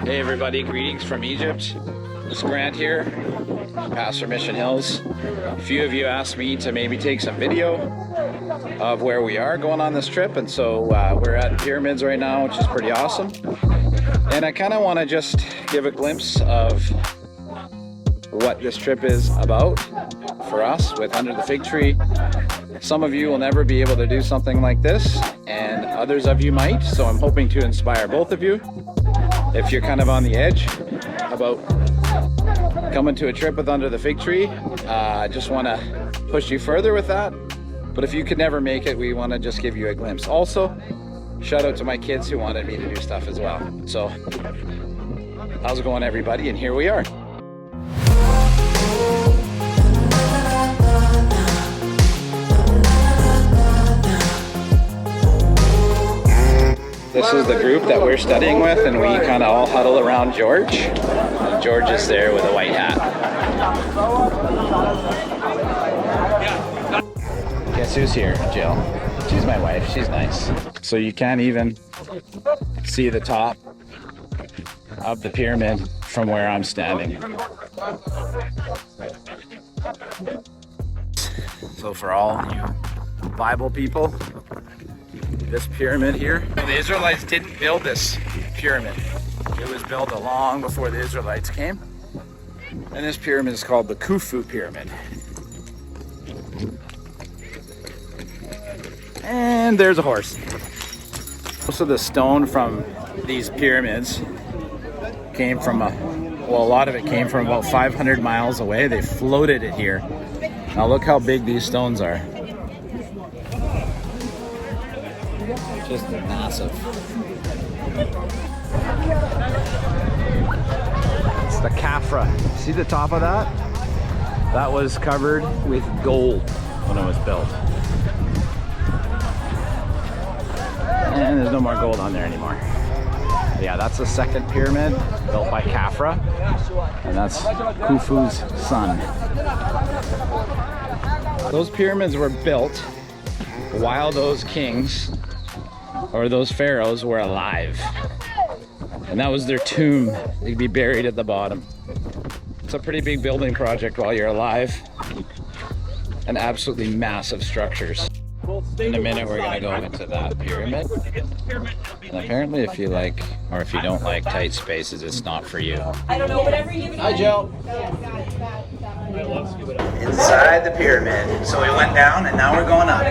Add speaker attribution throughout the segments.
Speaker 1: Hey everybody, greetings from Egypt. This is Grant here, Pastor Mission Hills. A few of you asked me to maybe take some video of where we are going on this trip, and so we're at the pyramids right now, which is pretty awesome. And I kind of want to just give a glimpse of what this trip is about for us with Under the Fig Tree. Some of you will never be able to do something like this, and others of you might, so I'm hoping to inspire both of you. If you're kind of on the edge about coming to a trip with Under the Fig Tree, I just want to push you further with that. But if you could never make it, we want to just give you a glimpse. Also, shout out to my kids who wanted me to do stuff as well. So, how's it going, everybody? And here we are. This is the group that we're studying with, and we kind of all huddle around George. And George is there with a white hat. Guess who's here? Jill. She's my wife. She's nice. So you can't even see the top of the pyramid from where I'm standing. So for all you Bible people, this pyramid here, the Israelites didn't build this pyramid. It was built long before the Israelites came. And this pyramid is called the Khufu pyramid. And there's a horse. Most of the stone from these pyramids came from a lot of it came from about 500 miles away. They floated it here. Now look how big these stones are. Just massive. It's the Khafra. See the top of that? That was covered with gold when it was built. And there's no more gold on there anymore. Yeah, that's the second pyramid built by Khafra. And that's Khufu's son. Those pyramids were built while those kings or those pharaohs were alive. And that was their tomb. They'd be buried at the bottom. It's a pretty big building project while you're alive. And absolutely massive structures. In a minute we're gonna go into that pyramid. And apparently if you like, or if you don't like tight spaces, it's not for you.
Speaker 2: I don't know, whatever you...
Speaker 1: Hi Joe. Inside the pyramid. So we went down and now we're going up.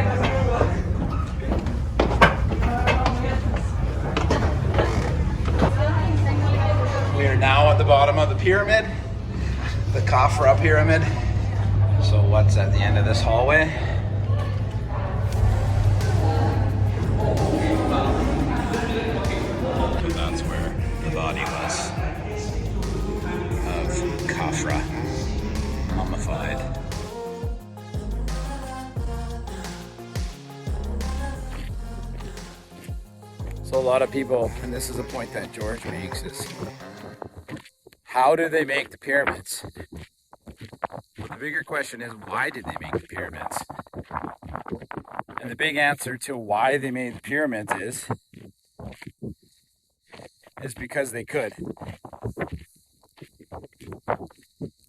Speaker 1: We are now at the bottom of the pyramid, the Khafra pyramid. So what's at the end of this hallway? That's where the body was of Khafra, mummified. So a lot of people, and this is a point that George makes, is how do they make the pyramids? The bigger question is, why did they make the pyramids? And the big answer to why they made the pyramids is because they could.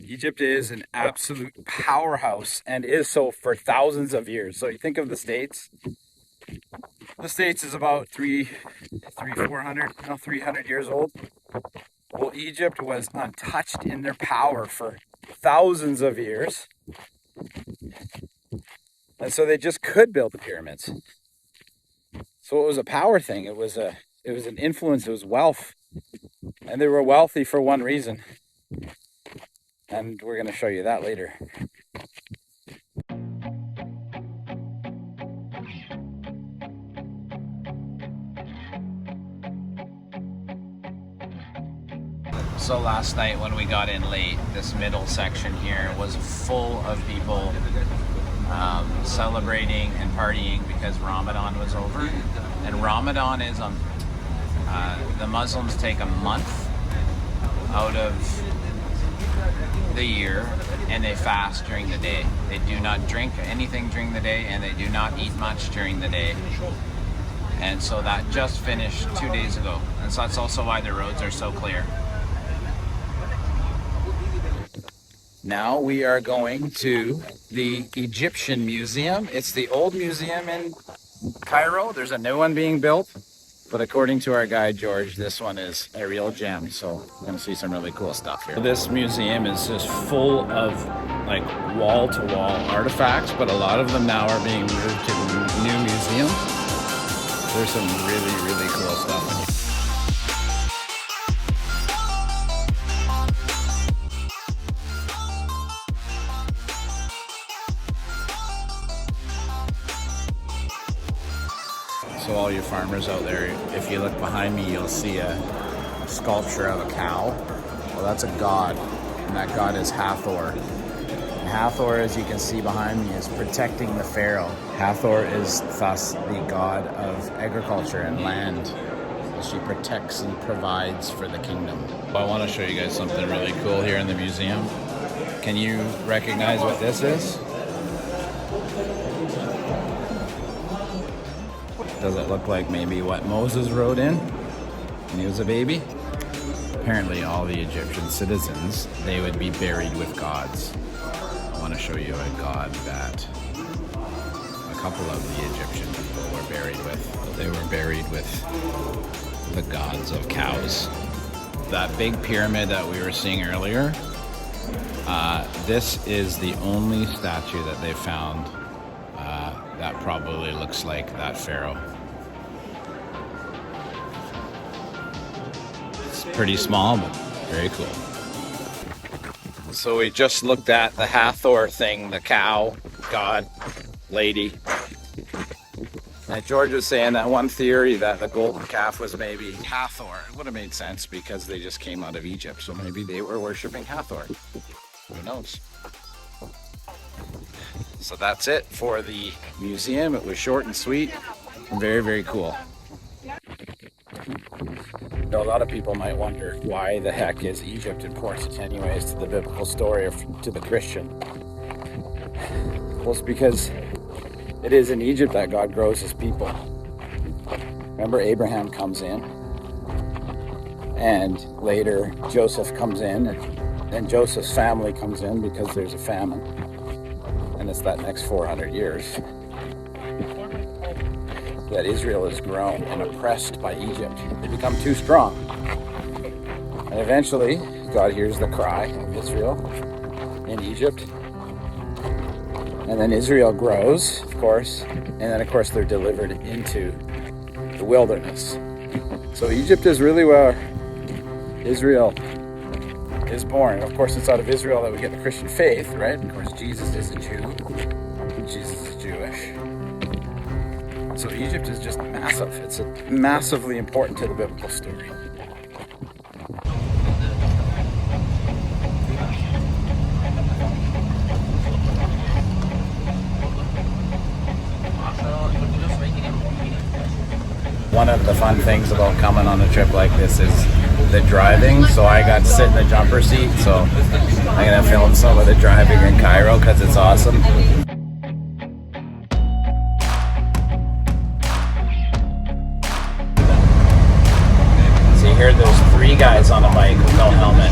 Speaker 1: Egypt is an absolute powerhouse and is so for thousands of years. So you think of the States. The States is about 300 years old. Well, Egypt was untouched in their power for thousands of years. And so they just could build the pyramids. So it was a power thing. It was an influence. It was wealth. And they were wealthy for one reason. And we're going to show you that later. So last night when we got in late, this middle section here was full of people celebrating and partying because Ramadan was over. And Ramadan is on, the Muslims take a month out of the year and they fast during the day. They do not drink anything during the day and they do not eat much during the day. And so that just finished 2 days ago. And so that's also why the roads are so clear. Now we are going to the Egyptian Museum. It's the old museum in Cairo. There's a new one being built. But according to our guide, George, this one is a real gem. So we're going to see some really cool stuff here. This museum is just full of like wall-to-wall artifacts, but a lot of them now are being moved to the new museum. There's some really, really cool stuff in here. So all you farmers out there, if you look behind me, you'll see a sculpture of a cow. Well, that's a god, and that god is Hathor. And Hathor, as you can see behind me, is protecting the pharaoh. Hathor is thus the god of agriculture and land. She protects and provides for the kingdom. I want to show you guys something really cool here in the museum. Can you recognize what this is? Does it look like maybe what Moses rode in when he was a baby? Apparently all the Egyptian citizens, they would be buried with gods. I want to show you a god that a couple of the Egyptian people were buried with. They were buried with the gods of cows. That big pyramid that we were seeing earlier, this is the only statue that they found that probably looks like that pharaoh. It's pretty small, but very cool. So we just looked at the Hathor thing, the cow, god, lady. And George was saying that one theory that the golden calf was maybe Hathor. It would have made sense because they just came out of Egypt, so maybe they were worshiping Hathor. Who knows? So that's it for the museum. It was short and sweet and very, very cool. Now, a lot of people might wonder why the heck is Egypt important anyways to the biblical story or to the Christian. Well, it's because it is in Egypt that God grows his people. Remember, Abraham comes in, and later Joseph comes in, and Joseph's family comes in because there's a famine. And it's that next 400 years that Israel is grown and oppressed by Egypt. They become too strong. And eventually, God hears the cry of Israel in Egypt. And then Israel grows, of course. And then, of course, they're delivered into the wilderness. So Egypt is really where Israel is born. Of course, it's out of Israel that we get the Christian faith, right? Of course, Jesus is a Jew. Jesus is Jewish. So Egypt is just massive. It's massively important to the biblical story. One of the fun things about coming on a trip like this is the driving. So I got to sit in the jumper seat, so I'm gonna film some of the driving in Cairo because it's awesome. See here, there's 3 guys on a bike with no helmet.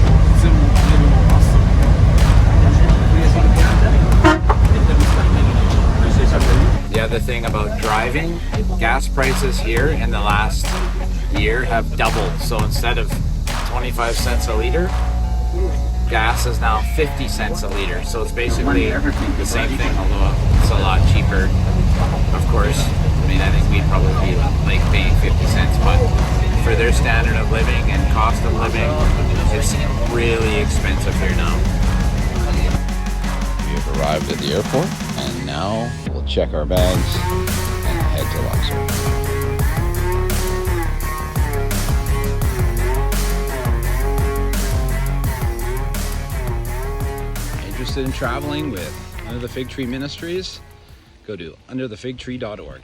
Speaker 1: The other thing about driving, gas prices here in the last year have doubled. So instead of 25 cents a liter, gas is now 50 cents a liter. So it's basically the same thing, although it's a lot cheaper. Of course, I mean, I think we'd probably be like paying 50 cents, but for their standard of living and cost of living, it's really expensive here now. We have arrived at the airport, and now we'll check our bags and head to Luxor. Interested in traveling with Under the Fig Tree Ministries? Go to underthefigtree.org.